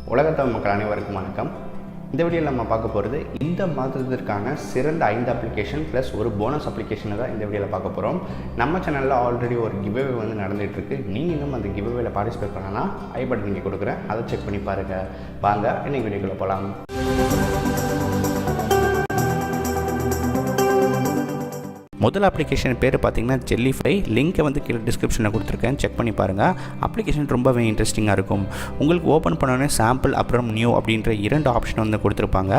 உலகத்தமிழ் மக்கள் அனைவருக்கும் வணக்கம். இந்த வீடியோவில் நம்ம பார்க்க போகிறது இந்த மாதத்திற்கான சிறந்த 5 அப்ளிகேஷன் ப்ளஸ் ஒரு போனஸ் அப்ளிகேஷனை தான் இந்த வீடியோவில் பார்க்க போகிறோம். நம்ம சேனலில் ஆல்ரெடி ஒரு கிவ்அவே வந்து நடந்துகிட்ருக்கு. நீங்கள் இன்னும் அந்த கிவ்அவேல பார்ட்டிசிபேட் பண்ணனா ஐ பட்டன் இங்கே கொடுக்குறேன், அதை செக் பண்ணி பாருங்கள். வாங்க இன்னைக்கு வீடியோக்குள்ளே போகலாம். முதல் அப்ளிகேஷன் பேர் பார்த்தீங்கன்னா ஜெல்லிஃபை. லிங்க்கை வந்து கீழே டிஸ்கிரிப்ஷனில் கொடுத்துருக்கேன், செக் பண்ணி பாருங்கள். அப்ளிகேஷன் ரொம்பவே இன்ட்ரெஸ்டிங்காக இருக்கும். உங்களுக்கு ஓப்பன் பண்ணோன்னே சாம்பிள் அப்புறம் நியூ அப்படின்ற 2 ஆப்ஷன் வந்து கொடுத்துருப்பாங்க.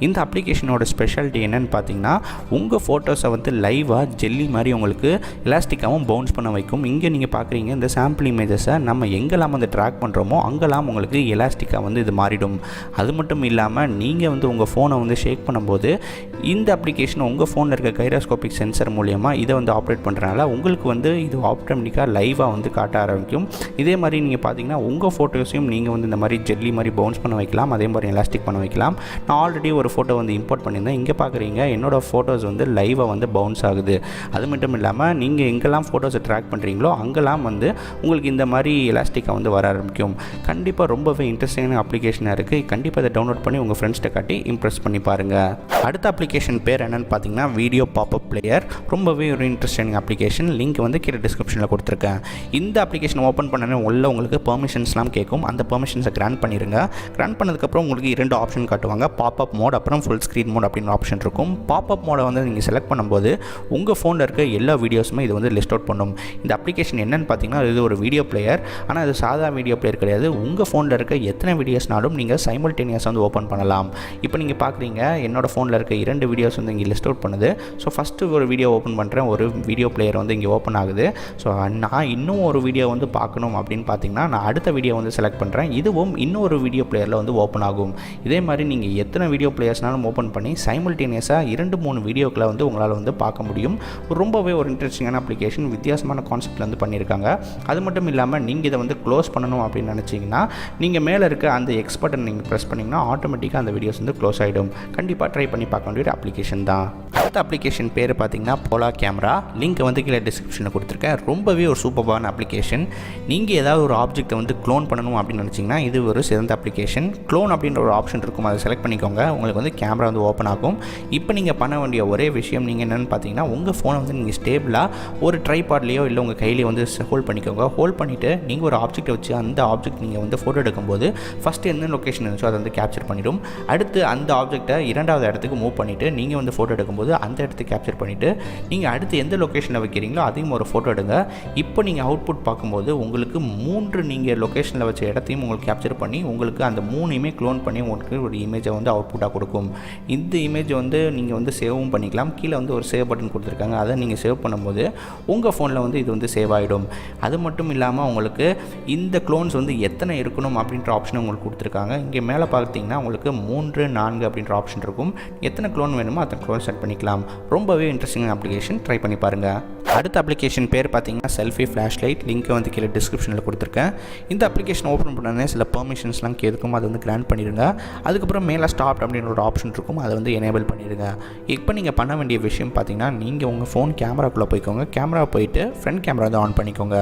இந்த அப்ளிகேஷனோட ஸ்பெஷாலிட்டி என்னென்னு பார்த்தீங்கன்னா, உங்கள் ஃபோட்டோஸை வந்து லைவாக ஜெல்லி மாதிரி உங்களுக்கு எலாஸ்டிக்காகவும் பவுன்ஸ் பண்ண வைக்கும். இங்கே நீங்கள் பார்க்குறீங்க, இந்த சாம்பிள் இமேஜஸை நம்ம எங்கெல்லாம் வந்து ட்ராக் பண்ணுறோமோ அங்கெல்லாம் உங்களுக்கு எலாஸ்டிக்காக வந்து இது மாறிடும். அது மட்டும் இல்லாமல் நீங்கள் வந்து உங்கள் ஃபோனை வந்து ஷேக் பண்ணும்போது இந்த அப்ளிகேஷன் உங்கள் ஃபோனில் இருக்க கைரோஸ்கோபிக் சென்சர் மூலியமாக இதை வந்து ஆப்ரேட் பண்ணுறதுனால உங்களுக்கு வந்து இது ஆட்டோமேட்டிக்காக லைவாக வந்து காட்ட ஆரம்பிக்கும். இதே மாதிரி நீங்கள் பார்த்தீங்கன்னா உங்கள் ஃபோட்டோஸையும் நீங்கள் வந்து இந்த மாதிரி ஜெல்லி மாதிரி பவுன்ஸ் பண்ண வைக்கலாம், அதே மாதிரி எலாஸ்டிக் பண்ண வைக்கலாம். நான் ஆல்ரெடி ஒரு ஃபோட்டோ வந்து இம்போர்ட் பண்ணியிருந்தேன். இங்கே பார்க்குறீங்க, என்னோடய ஃபோட்டோஸ் வந்து லைவாக வந்து பவுன்ஸ் ஆகுது. அது மட்டும் இல்லாமல் நீங்கள் எங்கெல்லாம் ஃபோட்டோஸை ட்ராக் பண்ணுறீங்களோ அங்கெல்லாம் வந்து உங்களுக்கு இந்த மாதிரி எலாஸ்டிக்காக வந்து வர ஆரம்பிக்கும். கண்டிப்பாக ரொம்பவே இன்ட்ரெஸ்டிங்கான அப்ளிகேஷனாக இருக்குது. கண்டிப்பாக அதை டவுன்லோட் பண்ணி உங்கள் ஃப்ரெண்ட்ஸ்கிட்ட காட்டி இம்ப்ரெஸ் பண்ணி பாருங்கள். அடுத்த அப்ளிகேஷன் பேர் என்னென்னு பார்த்தீங்கன்னா வீடியோ பாப்அப் பிளேயர். ரொம்பவே ஒரு இன்ட்ரெஸ்டிங் அப்ளிகேஷன். லிங்க் வந்து கீழே டிஸ்கிரிப்ஷனில் கொடுத்துருக்கேன். இந்த அப்ளிகேஷன் ஓப்பன் பண்ணனே உள்ள உங்களுக்கு பெர்மிஷன்ஸ்லாம் கேட்கும். அந்த பெர்மிஷன்ஸை கிராண்ட் பண்ணிடுங்க. கிராண்ட் பண்ணதுக்கப்புறம் உங்களுக்கு 2 ஆப்ஷன் காட்டுவாங்க, பாப்அப் மோட் அப்புறம் ஃபுல் ஸ்க்ரீன் மோட் அப்படின்னு ஆப்ஷன் இருக்கும். பாப்அப் மோடை வந்து நீங்கள் செலக்ட் பண்ணும்போது உங்கள் ஃபோனில் இருக்க எல்லா வீடியோஸுமே இது வந்து லிஸ்ட் அவுட் பண்ணும். இந்த அப்ளிகேஷன் என்னென்னு பார்த்தீங்கன்னா, இது ஒரு வீடியோ பிளேயர். ஆனால் அது சாதா வீடியோ பிளேயர் கிடையாது. உங்கள் ஃபோனில் இருக்க எத்தனை வீடியோஸ்னாலும் நீங்கள் சைமல்டேனியஸாக வந்து ஓப்பன் பண்ணலாம். இப்போ நீங்கள் பார்க்குறீங்க, என்னோடய ஃபோனில் இருக்க 2 வீடியோஸ் வந்து இங்கே லிஸ்ட் அவுட் பண்ணுது. ஸோ ஃபஸ்ட்டு ஒரு வீடியோ ஓப்பன் பண்ணுறேன், ஒரு வீடியோ பிளேயர் வந்து இங்கே ஓப்பன் ஆகுது. ஸோ நான் இன்னும் ஒரு வீடியோ வந்து பார்க்கணும் அப்படின்னு பார்த்தீங்கன்னா நான் அடுத்த வீடியோ வந்து செலக்ட் பண்ணுறேன். இதுவும் இன்னொரு வீடியோ பிளேயரில் வந்து ஓப்பன் ஆகும். இதே மாதிரி நீங்கள் எத்தனை வீடியோ பிளேயர்ஸ்னாலும் ஓப்பன் பண்ணி சைமல்டேனியஸாக 2-3 வீடியோக்களை வந்து உங்களால் வந்து பார்க்க முடியும். ரொம்பவே ஒரு இன்ட்ரெஸ்டிங்கான அப்ளிகேஷன், வித்தியாசமான கான்செப்டில் வந்து பண்ணியிருக்காங்க. அது மட்டும் இல்லாமல் நீங்கள் இதை வந்து க்ளோஸ் பண்ணணும் அப்படின்னு நினச்சிங்கன்னா நீங்கள் மேலே இருக்க அந்த எக்ஸ் பட்டன் நீங்கள் ப்ரெஸ் பண்ணிங்கன்னா ஆட்டோமேட்டிக்காக அந்த வீடியோஸ் வந்து க்ளோஸ் ஆகிடும். கண்டிப்பாக ட்ரை பண்ணி பார்க்க வேண்டிய ஒரு அப்ளிகேஷன் தான். அடுத்த அப்ளிகேஷன் பேர் பார்த்தீங்கன்னா போலா கேமரா. லிங்க் வந்து கீழே டிஸ்கிரிப்ஷனில் கொடுத்துருக்கேன். ரொம்பவே ஒரு சூப்பரான அப்ளிகேஷன். நீங்கள் ஏதாவது ஒரு ஆப்ஜெக்ட்டை வந்து க்ளோன் பண்ணணும் அப்படின்னு நினச்சிங்கன்னா இது ஒரு சிறந்த அப்ளிகேஷன். க்ளோன் அப்படின்ற ஒரு ஆப்ஷன் இருக்கும், அதை செலக்ட் பண்ணிக்கோங்க. உங்களுக்கு வந்து கேமரா வந்து ஓப்பன் ஆகும். இப்போ நீங்கள் பண்ண வேண்டிய ஒரே விஷயம் நீங்கள் என்னென்னு பார்த்தீங்கன்னா, உங்கள் ஃபோனை வந்து நீங்கள் ஸ்டேபிளாக ஒரு ட்ரைபாட்லேயோ இல்லை உங்கள் கையிலேயோ வந்து ஹோல்ட் பண்ணிக்கோங்க. ஹோல்ட் பண்ணிவிட்டு நீங்கள் ஒரு ஆப்ஜெக்ட்டை வச்சு அந்த ஆப்ஜெக்ட் நீங்கள் வந்து ஃபோட்டோ எடுக்கும்போது ஃபஸ்ட்டு எந்த லொக்கேஷன் இருந்துச்சோ அதை வந்து கேப்சர் பண்ணிவிடும். அடுத்து அந்த ஆப்ஜெக்ட்டை 2வது இடத்துக்கு மூவ் பண்ணிவிட்டு நீங்கள் வந்து ஃபோட்டோ எடுக்கும்போது அந்த இடத்துக்கு கேப்சர் பண்ணிவிட்டு நீங்கள் அடுத்து எந்த லொக்கேஷனில் வைக்கிறீங்களோ அதையும் ஒரு ஃபோட்டோ எடுங்க. இப்போ நீங்கள் அவுட்புட் பார்க்கும்போது உங்களுக்கு 3 நீங்கள் லொக்கேஷனில் வச்ச இடத்தையும் உங்களுக்கு கேப்சர் பண்ணி உங்களுக்கு அந்த 3யுமே க்ளோன் பண்ணி உங்களுக்கு ஒரு இமேஜை வந்து அவுட்புட்டாக கொடுக்கும். இந்த இமேஜை வந்து நீங்கள் வந்து சேவும் பண்ணிக்கலாம். கீழே வந்து ஒரு சேவ் பட்டன் கொடுத்துருக்காங்க, அதை நீங்கள் சேவ் பண்ணும்போது உங்கள் ஃபோனில் வந்து இது வந்து சேவ் ஆகிடும். அது மட்டும் இல்லாமல் உங்களுக்கு இந்த க்ளோன்ஸ் வந்து எத்தனை இருக்கணும் அப்படின்ற ஆப்ஷன் உங்களுக்கு கொடுத்துருக்காங்க. இங்கே மேலே பார்த்தீங்கன்னா உங்களுக்கு 3, 4 அப்படின்ற ஆப்ஷன் இருக்கும். எத்தனை க்ளோன் வேணுமோ அத்தனை க்ளோன் செட் பண்ணிக்கலாம். ரொம்பவே இன்ட்ரெஸ்டிங்கான அப்ளிகேஷன், ட்ரை பண்ணி பாருங்கள். அடுத்த அப்ளிகேஷன் பேர் பார்த்தீங்கன்னா செல்ஃபி ஃப்ளாஷ் லைட். லிங்க்கை வந்து கீழே டிஸ்கிரிப்ஷனில் கொடுத்துருக்கேன். இந்த அப்ளிகேஷன் ஓப்பன் பண்ணனே சில பெர்மிஷன்ஸ்லாம் கேட்கும், அதை வந்து கிராண்ட் பண்ணிடுங்க. அதுக்கப்புறம் மேலே ஸ்டாப் அப்படின்ற ஒரு ஆப்ஷன் இருக்கும், அதை வந்து எனேபிள் பண்ணிடுங்க. இப்போ நீங்கள் பண்ண வேண்டிய விஷயம் பார்த்தீங்கன்னா, நீங்கள் உங்கள் ஃபோன் கேமராக்குள்ளே போய்க்கோங்க. கேமரா போயிட்டு ஃப்ரண்ட் கேமரா வந்து ஆன் பண்ணிக்கோங்க.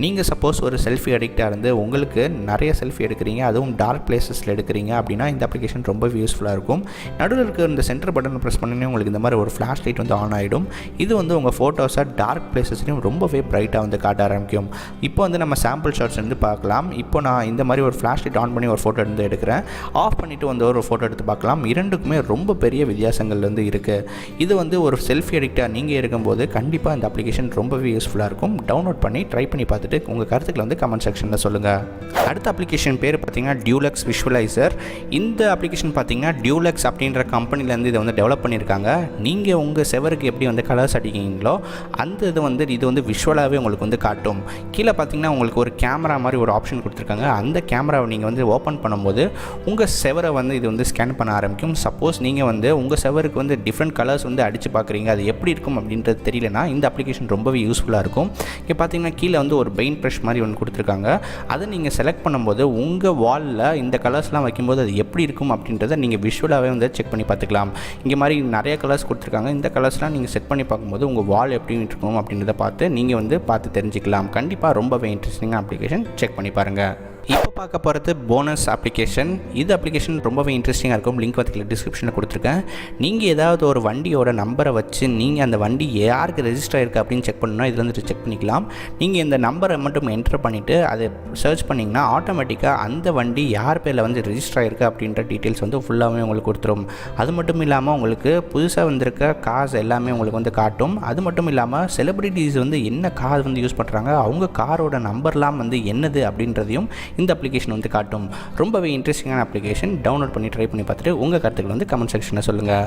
நீங்கள் சப்போஸ் ஒரு செல்ஃபி அடிக்டாக இருந்து உங்களுக்கு நிறைய செல்ஃபி எடுக்கிறீங்க, அதுவும் டார்க் பிளேஸஸில் எடுக்கிறீங்க அப்படின்னா இந்த அப்ளிகேஷன் ரொம்ப யூஸ்ஃபுல்லாக இருக்கும். நடுவில் இருக்க இந்த சென்டர் பட்டனை ப்ரெஸ் பண்ணி உங்களுக்கு இந்த மாதிரி ஒரு ஃப்ளாஷ் லைட் வந்து ஆன் ஆகிடும். இது வந்து உங்கள் ஃபோட்டோஸை டார்க் பிளேசஸ்லையும் ரொம்பவே பிரைட்டாக வந்து காட்ட ஆரம்பிக்கும். இப்போ வந்து நம்ம சாம்பிள் ஷாட்ஸ் வந்து பார்க்கலாம். இப்போ நான் இந்த மாதிரி ஒரு ஃப்ளாஷ் லைட் ஆன் பண்ணி ஒரு ஃபோட்டோ எடுத்து எடுக்கிறேன். ஆஃப் பண்ணிவிட்டு வந்து ஒரு ஃபோட்டோ எடுத்து பார்க்கலாம். இரண்டுக்குமே ரொம்ப பெரிய வித்தியாசங்கள் வந்து இருக்குது. இது வந்து ஒரு செல்ஃபி அடிக்டாக நீங்கள் இருக்கும்போது கண்டிப்பாக இந்த அப்ளிகேஷன் ரொம்பவே யூஸ்ஃபுல்லாக இருக்கும். டவுன்லோட் பண்ணி ட்ரை பண்ணி பார்த்துட்டு உங்கள் கருத்துக்களை வந்து கமெண்ட் செக்ஷனில் சொல்லுங்கள். அடுத்த அப்ளிகேஷன் பேர் பார்த்தீங்கன்னா டியூலக்ஸ் விஷுவலைசர். இந்த அப்ளிகேஷன் பார்த்தீங்கன்னா டியூலக்ஸ் அப்படின்ற கம்பெனிலேருந்து இதை வந்து டெவலப் பண்ணியிருக்காங்க. நீங்கள் உங்கள் செவருக்கு எப்படி வந்து கலர்ஸ் அடிக்கிறீங்களோ அந்த இது வந்து விஷுவலாகவே உங்களுக்கு வந்து காட்டும். கீழே பார்த்தீங்கன்னா உங்களுக்கு ஒரு கேமரா மாதிரி ஒரு ஆப்ஷன் கொடுத்துருக்காங்க. அந்த கேமராவை நீங்கள் வந்து ஓப்பன் பண்ணும்போது உங்கள் செவரை வந்து இது வந்து ஸ்கேன் பண்ண ஆரம்பிக்கும். சப்போஸ் நீங்கள் வந்து உங்கள் செவருக்கு வந்து டிஃப்ரெண்ட் கலர்ஸ் வந்து அடித்து பார்க்குறீங்க, அது எப்படி இருக்கும் அப்படின்றது தெரியலனா இந்த அப்ளிகேஷன் ரொம்பவே யூஸ்ஃபுல்லாக இருக்கும். இங்கே பார்த்தீங்கன்னா கீழே வந்து ஒரு பெயிண்ட் ப்ரஷ் மாதிரி ஒன்று கொடுத்துருக்காங்க. அதை நீங்கள் செலக்ட் பண்ணும்போது உங்கள் வாலில் இந்த கலர்ஸ்லாம் வைக்கும்போது அது எப்படி இருக்கும் அப்படின்றத நீங்கள் விஷுவலாகவே வந்து செக் பண்ணி பார்த்துக்கலாம். இங்கே மாதிரி நிறைய கலர்ஸ் கொடுத்துருக்காங்க. இந்த கலர்ஸ்லாம் நீங்கள் செட் பண்ணி பார்க்கும்போது உங்கள் வால் எப்படி இருக்கும் அப்படின்றத பார்த்து நீங்கள் வந்து பார்த்து தெரிஞ்சுக்கலாம். கண்டிப்பாக ரொம்பவே இன்ட்ரெஸ்டிங்கான அப்ளிகேஷன், செக் பண்ணி பாருங்கள். இப்போ பார்க்க போகிறது போனஸ் அப்ளிகேஷன். இது அப்ளிகேஷன் ரொம்பவே இன்ட்ரெஸ்டிங்காக இருக்கும். லிங்க் வந்து டிஸ்கிரிப்ஷனில் கொடுத்துருக்கேன். நீங்கள் ஏதாவது ஒரு வண்டியோட நம்பரை வச்சு நீங்கள் அந்த வண்டி யாருக்கு ரெஜிஸ்டர் ஆகிருக்கு அப்படின்னு செக் பண்ணணும்னா இதில் வந்துட்டு செக் பண்ணிக்கலாம். நீங்கள் இந்த நம்பரை மட்டும் என்டர் பண்ணிவிட்டு அதை சர்ச் பண்ணிங்கன்னா ஆட்டோமேட்டிக்காக அந்த வண்டி யார் பேரில் வந்து ரெஜிஸ்டர் ஆகிருக்கு அப்படின்ற டீட்டெயில்ஸ் வந்து ஃபுல்லாகவே உங்களுக்கு கொடுத்துரும். அது மட்டும் இல்லாமல் உங்களுக்கு புதுசாக வந்திருக்க கார்ஸ் எல்லாமே உங்களுக்கு வந்து காட்டும். அது மட்டும் இல்லாமல் செலிபிரிட்டிஸ் வந்து என்ன கார் வந்து யூஸ் பண்ணுறாங்க, அவங்க காரோட நம்பர்லாம் வந்து என்னது அப்படின்றதையும் இந்த அப்ளிகேஷன் வந்து காட்டும். ரொம்பவே இன்ட்ரெஸ்டிங்கான அப்ளிகேஷன். டவுன்லோட் பண்ணி ட்ரை பண்ணி பார்த்துட்டு உங்கள் கருத்துக்கள் வந்து கமெண்ட் செக்ஷனில் சொல்லுங்கள்.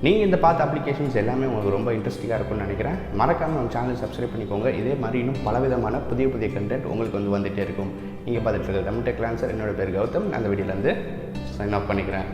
நீங்கள் இந்த பார்த்த அப்ளிகேஷன்ஸ் எல்லாமே உங்களுக்கு ரொம்ப இன்ட்ரெஸ்டிங்காக இருக்கும்னு நினைக்கிறேன். மறக்காமல் நம்ம சேனல் சப்ஸ்கிரைப் பண்ணிக்கோங்க. இதே மாதிரி இன்னும் பலவிதமான புதிய கண்டென்ட் உங்களுக்கு வந்து வந்துகிட்டே இருக்கும். நீங்கள் பார்த்துட்டு இருக்கிறது TechLancer. என்னோட பேர் கௌதம். அந்த வீடியோலேருந்து சைன் ஆஃப் பண்ணிக்கிறேன்.